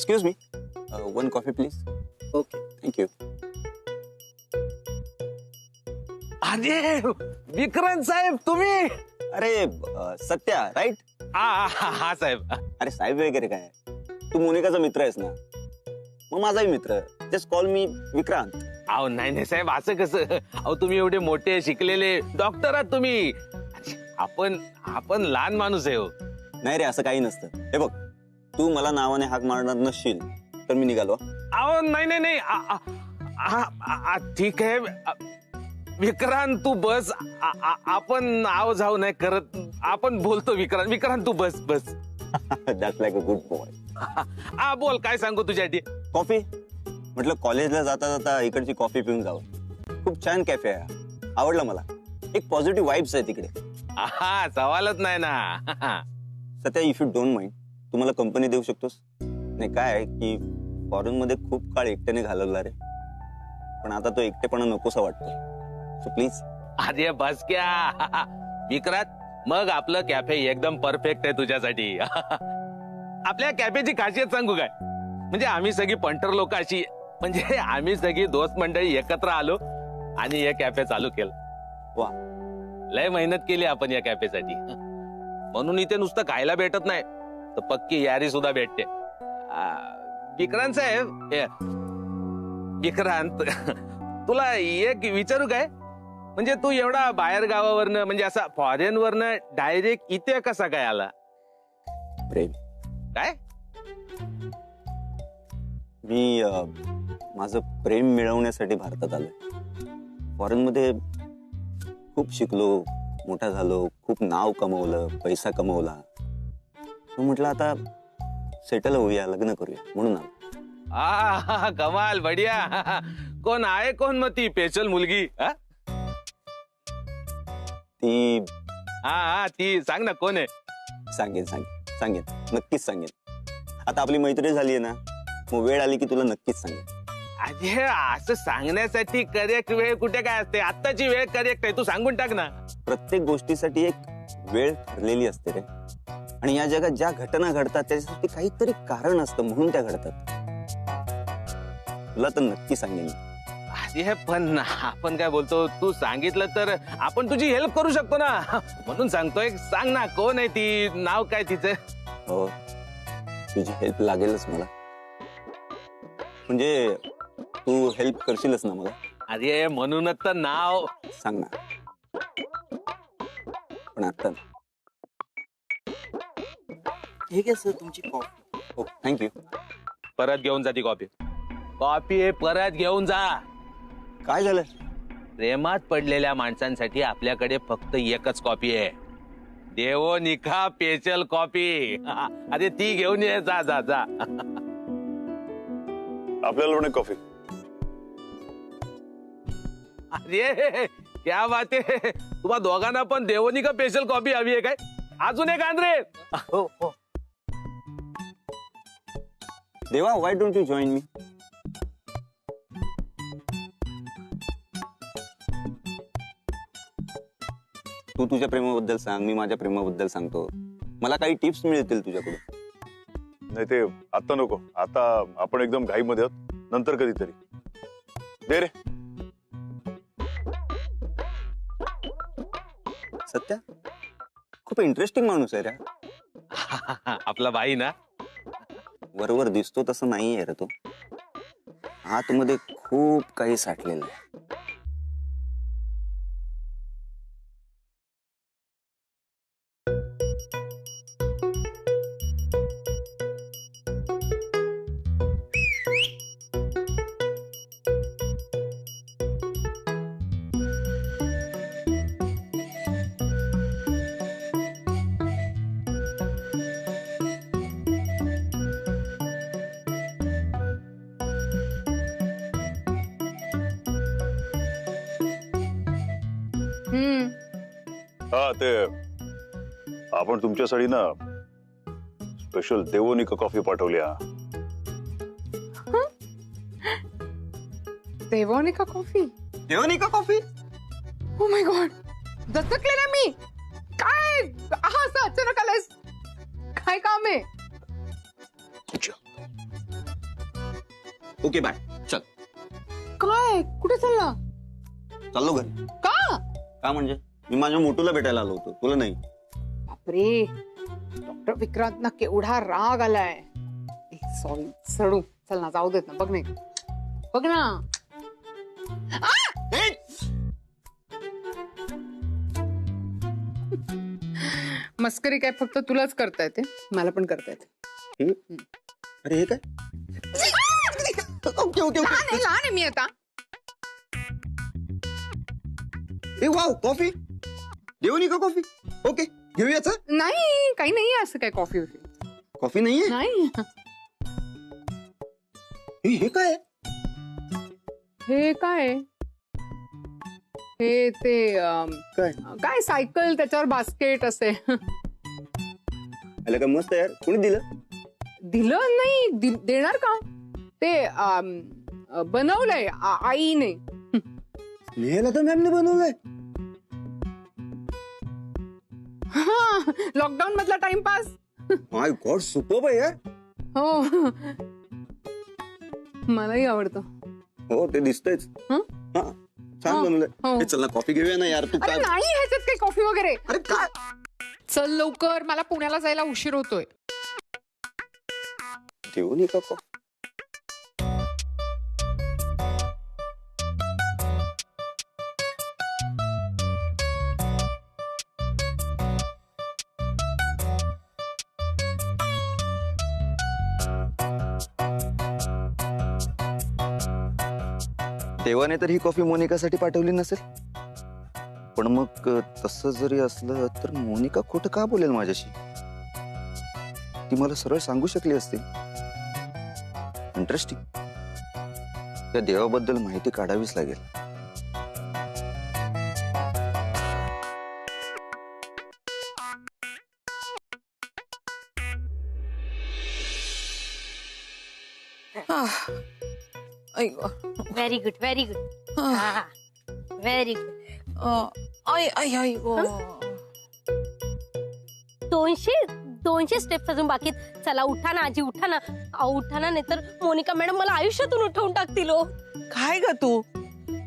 Excuse me, one coffee please. Okay. Thank you. अरे विक्रांत साहेब तुम्ही. अरे सत्या राईट. हा साहेब. अरे साहेब वगैरे काय, तू मोनिकाचा मित्र आहेस ना, मग माझाही मित्र. जस्ट कॉल मी विक्रांत. अहो नाही नाही साहेब, असं कसं. अहो तुम्ही एवढे मोठे शिकलेले डॉक्टर आहात तुम्ही. आपण लहान माणूस आहे हो. नाही रे, असं काही नसतं. हे बघ, तू मला नावाने हाक मारणार नसशील तर मी निघालो. अहो नाही नाही नाही, ठीक आहे विक्रांत तू बस. आपण नाव जाऊ नाही करत, आपण बोलतो. विक्रांत तू बस बस. That's like a good boy. बोल, काय सांगू तुझ्यासाठी. कॉफी म्हटलं, कॉलेजला जाता जाता इकडची कॉफी पिऊन जावं. खूप छान कॅफे आहे, आवडला मला. एक पॉझिटिव्ह वाईब्स आहे तिकडे. सवालच नाही ना. Satya, if you don't mind, तुम्हाला कंपनी देऊ शकतोस. नाही काय आहे की फॉरेन मध्ये खूप काळ एकट्याने घालवला रे, पण आता तो एकटेपणा नकोसा वाटतो. So please. अरे बस क्या विक्रांत, मग आपलं कॅफे एकदम परफेक्ट आहे तुझ्यासाठी. आपल्या कॅफेची खासियत सांगू काय, म्हणजे आम्ही सगळी पंटर लोक अशी, म्हणजे आम्ही सगळी दोस्त मंडळी एकत्र आलो आणि हे कॅफे चालू केलं. वा, लय मेहनत केली आपण या कॅफेसाठी. म्हणून इथे नुसतं खायला भेटत नाही तर पक्की यारी सुद्धा भेटते. विक्रांत साहेब, विक्रांत तुला एक विचारू काय, म्हणजे तू एवढा बाहेर गावावरनं, म्हणजे असा फॉरेन वरनं डायरेक्ट इथे कसा काय आला. प्रेम. काय मी माझं प्रेम मिळवण्यासाठी भारतात आलोय. फॉरेन मध्ये खूप शिकलो, मोठा झालो, खूप नाव कमवलं, पैसा कमवला. म्हटलं आता सेटल होऊया, लग्न करूया, म्हणून आलो. कमाल, बढिया. कोण आहे, कोण मग ती स्पेशल मुलगी. ती ती सांग ना, कोण आहे. सांगेन, नक्कीच सांगेन. आता आपली मैत्री झाली आहे ना, मग वेळ आली की तुला नक्कीच सांगेन. अरे असं सांगण्यासाठी करेक्ट वेळ कुठे काय असते, आत्ताची वेळ करेक्ट आहे, तू सांगून टाक ना. प्रत्येक गोष्टीसाठी एक वेळ ठरलेली असते रे, आणि या जगात ज्या घटना घडतात त्याच्यासाठी काहीतरी कारण असतं, म्हणून त्या घडतात. तुला तर नक्की सांगेन. अरे पण आपण काय बोलतो, तू सांगितलं तर आपण तुझी हेल्प करू शकतो ना, म्हणून सांगतोय. सांग ना, कोण आहे ती, नाव काय तिचं. हो, तुझी हेल्प लागेलच मला. म्हणजे तू हेल्प करशीलच ना मला. अरे म्हणूनच तर नाव सांग ना, पण आता. ठीक आहे सर, तुमची कॉफी. हो, थँक्यू. परत घेऊन जा ती कॉफी. कॉफी परत घेऊन जा. काय झालं. प्रेमात पडलेल्या माणसांसाठी आपल्याकडे फक्त एकच कॉफी आहे, देवोनिका स्पेशल कॉफी. अरे ती घेऊन ये, जा जा जा. आपल्याला पण एक कॉफी. अरे क्या बात आहे, तुम्हा दोघांना पण देवोनिका स्पेशल कॉफी हवी आहे काय. अजून एक आण रे. हो हो. देवा, वाय डोंट यू जॉईन मी. तू तुझ्या प्रेमाबद्दल सांग, मी माझ्या प्रेमाबद्दल सांगतो. मला काही टिप्स मिळतील तुझ्याकडून. नाही ते आता नको, आता आपण एकदम घाई मध्ये आहोत, नंतर कधीतरी दे रे. सत्या खूप इंटरेस्टिंग माणूस आहे रे. आपला बाई ना. वरवर दिसतो तसं नाही आहे रे तो. आतमध्ये खूप काही साठलेलं आहे. हा ते आपण तुमच्यासाठी ना स्पेशल देवोनिका कॉफी पाठवल्या. देवोनिका कॉफी. देवनिका कॉफी. ओ माय गॉड, दचकले ना मी. काय असं अचानक आलंयस, काय काम आहे. ओके बाय, चल. काय कुठे चालला? चाललो घरी. का? म्हणजे मी माझ्या मोटूला भेटायला आलो होतो, तुला नाही. बापरे, डॉक्टर विक्रांत ना केवढा राग आलाय. सॉरी सडू, चल ना जाऊ देत ना. बघ नाही, बघ ना. मस्करी काय फक्त तुलाच करता येते, मला पण करता येते. अरे हे काय? ओके ओके लहान आहे मी आता. ए वाव, कॉफी देऊ का? कॉफी ओके घेऊयाच. नाही, काही नाही असं काय. कॉफी कॉफी नाहीये? नाही. हे काय? हे काय? हे ते काय? काय सायकल, त्याच्यावर बास्केट असे. आलं का? मस्त यार. कोणी दिलं? दिलं नाही, देणार का? ते बनवलंय आईने. लिहायला तर मॅमने बनवलंय. लॉकडाऊन मधला टाइमपास. माय गॉड, सुपर्ब आहे यार. हो, मलाही आवडतं. हो, ते दिसतंयच. हं? हा, छान हो, बनवलंय. हो. हे चल ना, कॉफी घेऊया ना यार. तू अरे काय? नाही, ह्याच्यात काही कॉफी वगैरे. अरे काय? चल लवकर, मला पुण्याला जायला उशीर होतोय. देऊ का कॉफी? देवाने तर ही कॉफी मोनिकासाठी पाठवली नसेल. पण मग तसं जरी असलं तर मोनिका खोटं का बोलेल माझ्याशी? ती मला सरळ सांगू शकली असते. इंटरेस्टिंग. त्या देवाबद्दल माहिती काढावीच लागेल. Very good, very good. Very good. 200 steps अजून बाकी. चला उठा ना आजी, उठा ना. उठा ना, नाहीतर मोनिका मॅडम मला आयुष्यातून उठवून टाकतील. काय ग तू?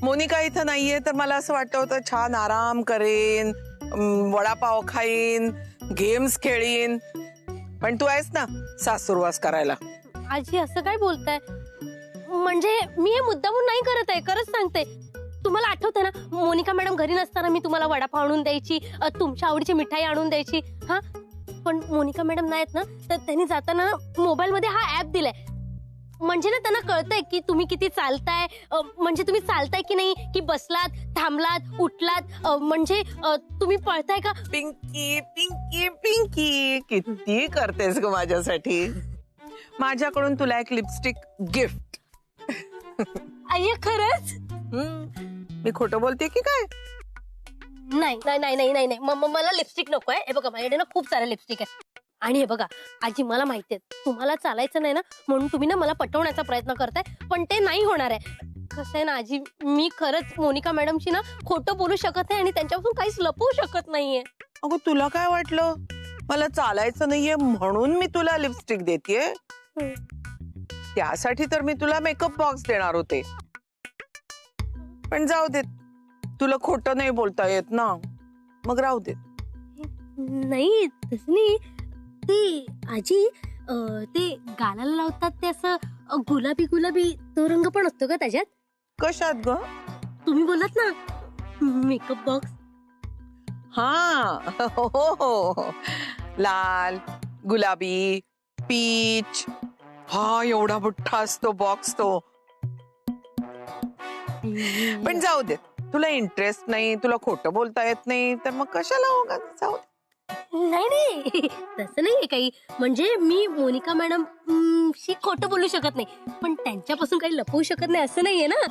मोनिका इथं नाहीये तर मला असं वाटतं होतं छान आराम करेन, वडापाव खाईन, गेम्स खेळीन. पण तू आहेस ना सासूरवास करायला. आजी असं काय बोलताय? म्हणजे मी हे मुद्दामून नाही करत आहे, खरंच सांगते. तुम्हाला आठवतं ना, मोनिका मॅडम घरी नसताना मी तुम्हाला वडापाव आणून द्यायची, तुमच्या आवडीची मिठाई आणून द्यायची. हा, पण मोनिका मॅडम नाहीत ना, तर त्यांनी जाताना मोबाईल मध्ये हा ऍप दिलाय. म्हणजे ना त्यांना कळतंय की तुम्ही किती चालताय, म्हणजे तुम्ही चालताय की नाही, की बसलात, थांबलात, उठलात, म्हणजे तुम्ही पळताय का. पिंकी पिंकी पिंकी, किती करतेस ग माझ्यासाठी. माझ्याकडून तुला एक लिपस्टिक गिफ्ट. अय्या, खरंच? मी खोटं बोलते की काय? नाही नाही नाही नाही नाही नाही, मला लिपस्टिक नको आहे. हे बघा, माझ्याकडे ना खूप सारे लिपस्टिक आहे. आणि हे बघा आजी, मला माहितीये तुम्हाला चालायचं नाही ना, म्हणून तुम्ही ना मला पटवण्याचा प्रयत्न करताय, पण ते नाही होणार आहे. कसं आहे ना आजी, मी खरंच मोनिका मॅडमशी ना खोटं बोलू शकत नाही आणि त्यांच्यापासून काहीच लपवू शकत नाहीये. अगं तुला काय वाटलं मला चालायचं नाहीये म्हणून मी तुला लिपस्टिक देतेय? त्यासाठी तर मी तुला मेकअप बॉक्स देणार होते. पण जाऊ देत, तुला खोटं नाही बोलता येत ना, मग राहू देत. नाही तसं नाही. ते आजी, ते गालाला लावतात ते असं गुलाबी गुलाबी, तो रंग पण असतो का त्याच्यात? कशात ग? तुम्ही बोलत ना मेकअप बॉक्स. हा हो हो, लाल, गुलाबी, पीच. हा, एवढा मोठा असतो बॉक्स तो. पण जाऊ दे, तुला इंटरेस्ट नाही, तुला खोटं बोलता येत नाही, तर मग कशाला होगा. जाऊ दे. नाही नाही, तसं नाहीये काही. म्हणजे मी मोनिका मॅडम शी खोटं बोलू शकत नाही, पण त्यांच्यापासून काही लपवू शकत नाही असं नाहीये ना.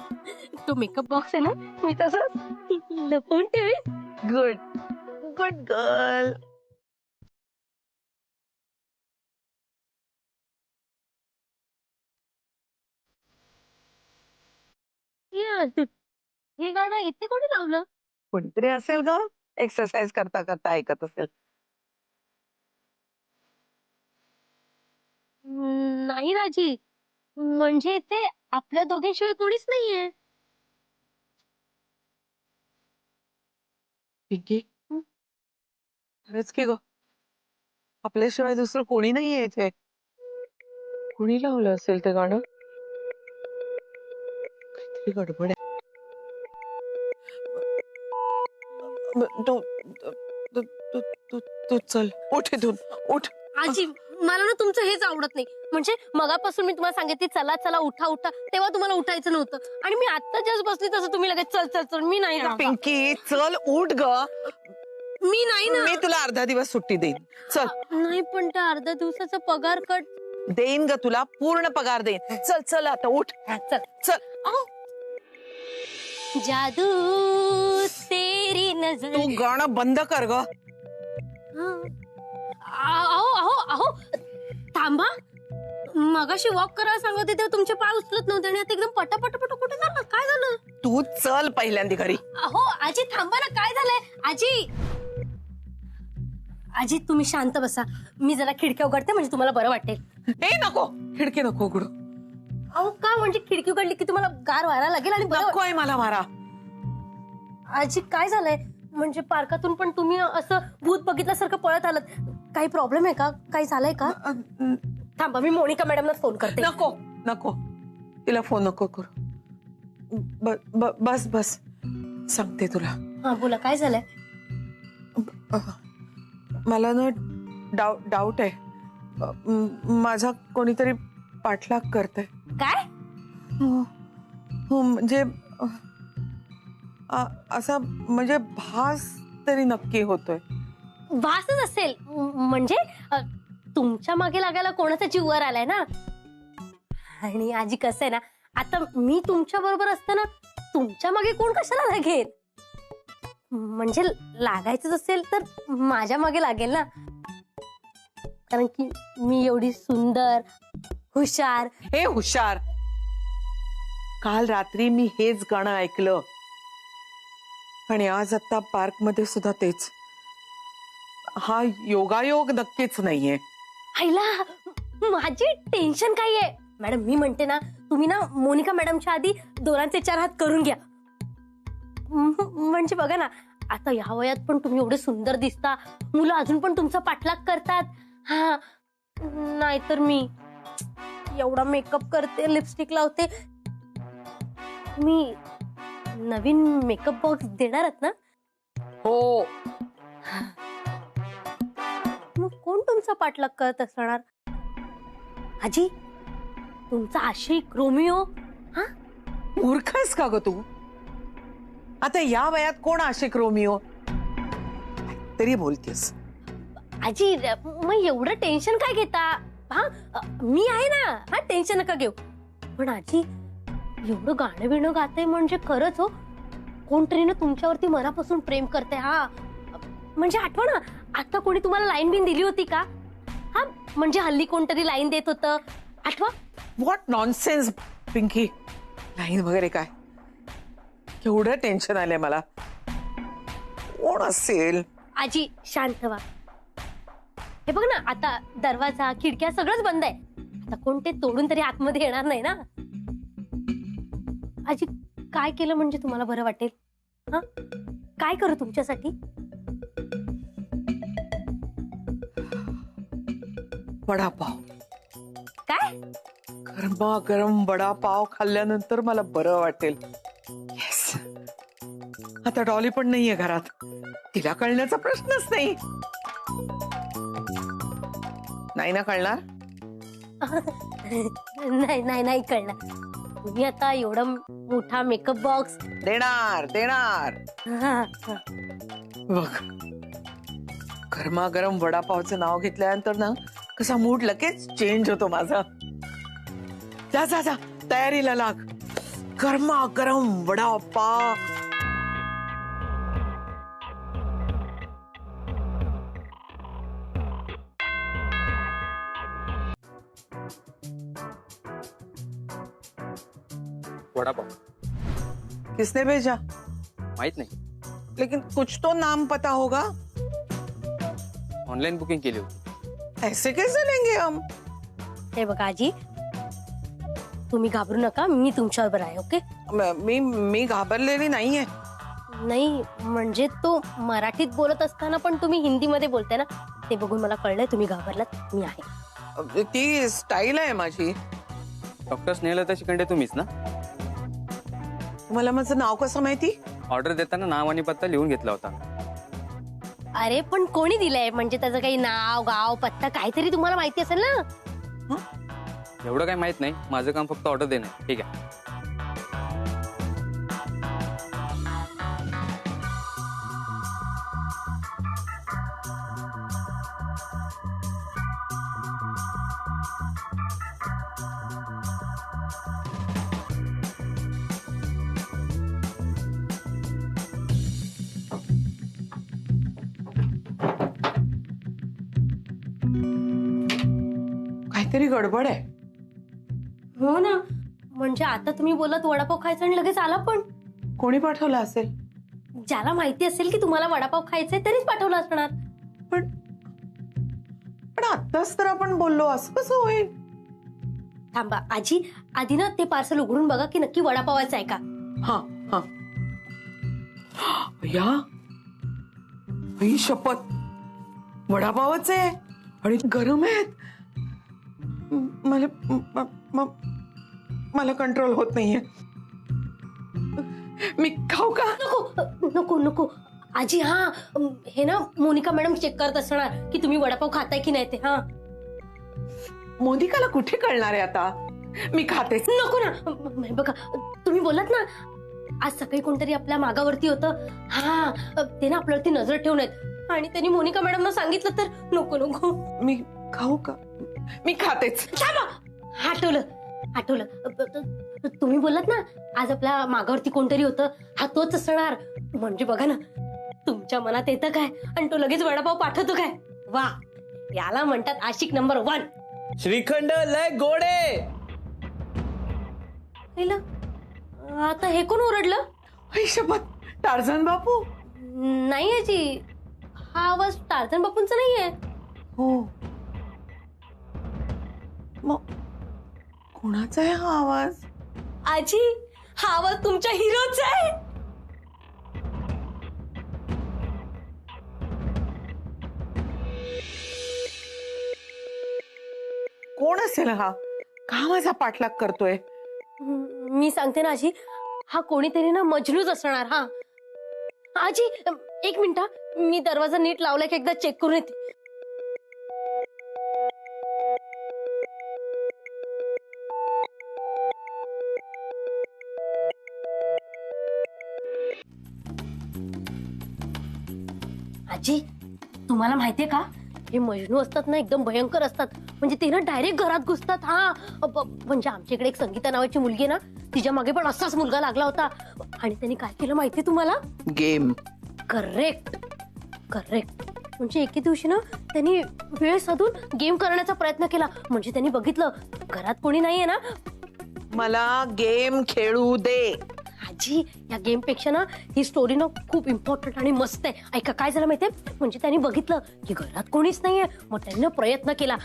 तो मेकअप बॉक्स आहे ना, मी तसं लपवून ठेवेन. Good good girl. हे गाणं इथे कोणी लावलं? कोणतरी असेल ग, एक्सरसाइज करता करता ऐकत असेल. नाही राजी, म्हणजे इथे आपल्या दोघांशिवाय कोणीच नाहीये. पिंकी खरंच की ग, आपल्याशिवाय दुसरं कोणी नाहीये इथे. कुणी लावलं असेल ते गाणं? काहीतरी गडबड आहे. तू तू तू तू तू चल, उठ इथून, उठ. आजी मला ना तुमचं हेच आवडत नाही. म्हणजे मगापासून मी तुम्हाला सांगितली चला चला उठा उठा, तेव्हा तुम्हाला उठायचं नव्हतं आणि मी आता जस्ट बसली तसं तुम्ही लगेच चल चल चल. मी नाही ना, पिंकी चल, उठ ग. मी नाही ना. मी तुला अर्धा दिवस सुट्टी देईन. चल. नाही पण त्या अर्ध्या दिवसाचा पगार कट. देईन ग तुला, पूर्ण पगार देईन. चल चल आता उठ. चल चल. जादू तेरी नजर. तू गाणं बंद कर ग. अहो अहो अहो थांबा. मगाशी वॉक करायला सांगत होते तेव्हा तुमचे पाय उचलत नव्हते आणि आता एकदम पटापट कुठे झालं? काय झालं? तू चल पहिल्यांदा घरी. अहो आजी थांबा ना, काय झालंय? आजी आजी तुम्ही शांत बसा. मी जरा खिडक्या उघडते म्हणजे तुम्हाला बरं वाटेल. ए नको, खिडकी नको उघडू. अहो का? म्हणजे खिडकी उघडली की तुम्हाला गार वारा लागेल आणि बरं नको आहे मला मारा. आजी काय झालंय? म्हणजे पार्कातून पण तुम्ही असं भूत बघितल्यासारखं पळत आलात. काही प्रॉब्लेम आहे का? काही झालंय का? थांबा मी मोनिका मॅडमला फोन करते. नको नको, तिला फोन नको करू. बस बस सांगते तुला. हा बोला, काय झालंय? मला ना डाऊट आहे. माझा कोणीतरी पाठलाग करतंय. काय? हो म्हणजे असा म्हणजे भास तरी नक्की होतोय. भासच असेल. म्हणजे तुमच्या मागे लागायला कोणाचा जीव वर आलाय ना. आणि आजी कसं आहे ना, आता मी तुमच्या बरोबर असताना तुमच्या मागे कोण कशाला लागेल? म्हणजे लागायचंच असेल तर माझ्या मागे लागेल ना, कारण की मी एवढी सुंदर हुशार. हे हुशार, काल रात्री मी हेच गाणं ऐकलं आणि आज आता पार्क मध्ये सुद्धा तेच. हा योगायोग नक्कीच नाहीये. आईला माझी टेन्शन काय आहे मॅडम? मी म्हणते ना, तुम्ही ना मोनिका मॅडमच्या आधी दोरांचे 4 हात करून घ्या. म्हणजे बघा ना, आता या वयात पण तुम्ही एवढे सुंदर दिसता, मुलं अजून पण तुमचा पाठलाग करतात. हा नाहीतर मी एवढा मेकअप करते, लिपस्टिक लावते. मी नवीन मेकअप बॉक्स देणार आहात ना? हो. मग कोण तुमचा पाठलाग करत असणार? आजी तुमचा आशिक रोमिओ. हा मूर्ख आहेस का ग तू? आता या वयात कोण आशिक रोमिओ? तरी बोलतेस. आजी मग एवढं टेन्शन काय घेता? हा मी आहे ना. हा टेन्शन नका घेऊ. पण आजी एवढं गाणं बिणं गाते म्हणजे खरंच हो, कोणतरी ना तुमच्यावरती मनापासून प्रेम करते. हा म्हणजे आठवा ना, आता कोणी तुम्हाला लाईन बिन दिली होती का? हा म्हणजे हल्ली कोणतरी लाईन देत होतं, आठवा? What nonsense Pinky. लाईन वगैरे काय? केवढं टेन्शन आलंय मला. कोण असेल? आजी शांत व्हा. हे बघ ना, आता दरवाजा खिडक्या सगळंच बंद आहे. आता कोण ते तोडून तरी आतमध्ये येणार नाही ना. आजी काय केलं म्हणजे तुम्हाला बरं वाटेल? हा काय करू तुमच्यासाठी? वडापाव. काय? गरमागरम वडापाव खाल्ल्यानंतर मला बरं वाटेल. येस. आता डॉली पण नाहीये घरात, तिला कळण्याचा प्रश्नच नाही. नाही ना कळणार? नाही नाही नाही कळणार. तुम्ही आता एवढा मोठा मेकअप बॉक्स देणार देणार. बघ, गरमागरम वडापावचं नाव घेतल्यानंतर ना कसा मूड लगेच चेंज होतो माझा. जा जा जा, तयारीला लाग. गरमागरम वडापाव. वडापाव किसने भेजा? माहित नाही, लेकिन कुछ तो नाम पता होगा. ऑनलाईन बुकिंग केली होती. ऐसे कैसे लेंगे हम? हे बघा आजी, तुम्ही घाबरू नका, मी तुमच्याबरोबर आहे. ओके? मी घाबरलेली नाहीये. नाही म्हणजे तो मराठीत बोलत असताना पण तुम्ही हिंदीमध्ये बोलताय ना, ते बघून मला कळलंय तुम्ही घाबरलात. मी आहे. ती स्टाईल आहे माझी. डॉक्टर स्नेहलता शिखंडे तुम्हीच ना? तुम्हाला माझं नाव कसं माहिती? ऑर्डर देताना नाव आणि पत्ता लिहून घेतला होता. अरे पण कोणी दिलंय? म्हणजे त्याचं काही नाव गाव पत्ता काहीतरी तुम्हाला माहिती असेल ना. एवढं काही माहित नाही, माझं काम फक्त ऑर्डर देणं आहे. ठीक आहे. काहीतरी गडबड आहे. हो ना, म्हणजे आता तुम्ही बोलत वडापाव खायचा आणि लगेच आला. पण कोणी पाठवलं असेल? ज्याला माहिती असेल की तुम्हाला वडापाव खायचाय तरीच पाठवलं असणार. पण पण आत्ताच तर आपण बोललो, असं कसं होईल? थांबा आजी, आधी ना ते पार्सल उघडून बघा की नक्की वडापावाचं आहे का. हा हा. या ही शपथ, वडापावच आहे आणि गरम आहेत. मला कंट्रोल होत नाहीये. मी खाऊ का? नको नको नको आजी. हा हे ना मोनिका मॅडम चेक करत असणार की तुम्ही वडापाव खाताय की नाही ते. हा मोनिकाला कुठे कळणार आहे आता? मी खातेच. नको ना. बघा तुम्ही बोलत ना आज सकाळी कोणतरी आपल्या मागावरती होतं. हा ते ना आपल्यावरती नजर ठेवून आहेत आणि त्यांनी मोनिका मॅडमना सांगितलं तर नको नको. मी खाऊ का? मी खातेच. आठवलं आठवलं. तुम्ही बोलत ना आज आपल्या मागावरती कोणतरी होतं. हा तोच असणार. म्हणजे बघा ना तुमच्या मनात येतं काय आणि तो लगेच वडापाव पाठवतो काय. वा, याला म्हणतात आशिक नंबर 1. श्रीखंड लय गोडे. आता हे कोण ओरडलं? आई शपथ, टार्झन बापू. नाही आजी, हा आवाज टार्झन बापूंचा नाहीये. हो, मग कोणाचा आहे हा आवाज? आजी, हा आवाज तुमच्या हिरोचा आहे. कोण असेल हा? का माझा पाठलाग करतोय? मी सांगते ना आजी, हा कोणीतरी ना मजनूच असणार. हा आजी, 1 मिनिट, मी दरवाजा नीट लावलाय की एकदा चेक करून येते. आजी, तुम्हाला माहितीये का हे मजनू असतात ना एकदम भयंकर असतात. म्हणजे ते ना डायरेक्ट घरात घुसतात. हा म्हणजे आमच्या इकडे एक संगीता नावाची मुलगी आहे ना, तिच्या मागे पण असाच मुलगा लागला होता आणि त्यांनी काय केलं माहितीये तुम्हाला? गेम. Correct correct. म्हणजे एके दिवशी ना त्यांनी वेळ साधून गेम करण्याचा प्रयत्न केला. म्हणजे त्यांनी बघितलं घरात कोणी नाहीये ना. मला गेम खेळू दे. आजी, या गेम पेक्षा ना ही स्टोरी ना खूप इम्पॉर्टंट आणि मस्त आहे. ऐका काय झालं माहितीये, म्हणजे त्यांनी बघितलं की घरात कोणीच नाहीये. मग त्यांनी प्रयत्न केला.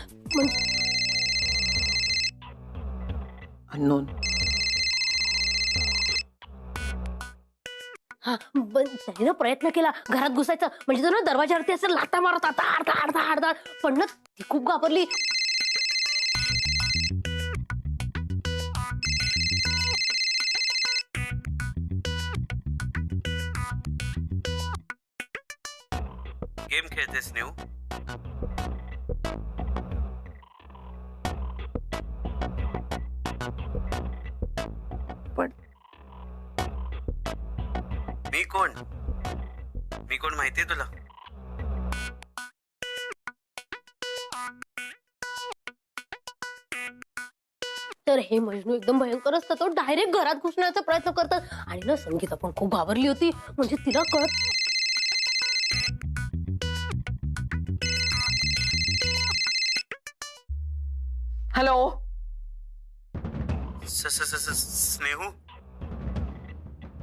अननोन. हा त्यांनी ना प्रयत्न केला घरात घुसायचा. म्हणजे तो ना दरवाजावरती असं लाथा मारत आता अर्धा पण ना ती खूप घाबरली. गेम खेळतेस नेऊ? पण मी कोण माहितीये तुला? तर हे मजनू एकदम भयंकर असतात. तो डायरेक्ट घरात घुसण्याचा प्रयत्न करतात आणि ना संगीता पण खूप घाबरली होती. म्हणजे तिला कळत. हॅलो स्नेहू,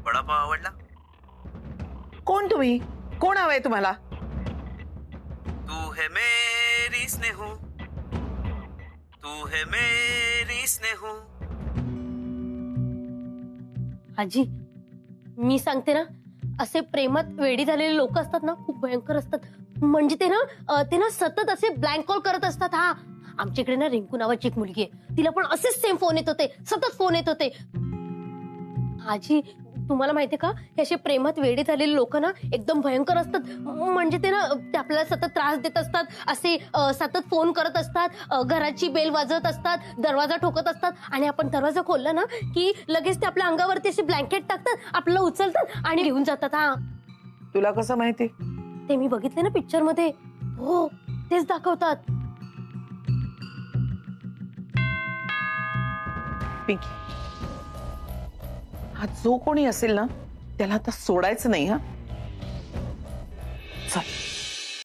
वडापाव आवडला? कोण तुम्ही? कोण हवंय तुम्हाला? तू है मेरी स्नेहू, तू है मेरी स्नेहू, आजी मी सांगते ना, असे प्रेमात वेडी झालेले लोक असतात ना, खूप भयंकर असतात. म्हणजे ते ना सतत असे ब्लँक कॉल करत असतात. हा, आमच्या इकडे ना रिंकू नावाची एक मुलगी आहे, तिला पण असेच सेम फोन येत होते, सतत फोन येत होते. आजी तुम्हाला माहितीये का, हे असे प्रेमात वेडे झालेले लोक ना एकदम भयंकर असतात. म्हणजे ते आपल्याला सतत त्रास देत असतात, असे सतत फोन करत असतात, घराची बेल वाजवत असतात, दरवाजा ठोकत असतात, आणि आपण दरवाजा खोलला ना की लगेच ते आपल्या अंगावरती असे ब्लँकेट टाकतात, आपल्याला उचलतात आणि घेऊन जातात. हा, तुला कसं माहिती? ते मी बघितले ना पिक्चर मध्ये. हो, तेच दाखवतात. पिंकी, हा जो कोणी असेल ना, त्याला आता सोडायचं नाही. हा,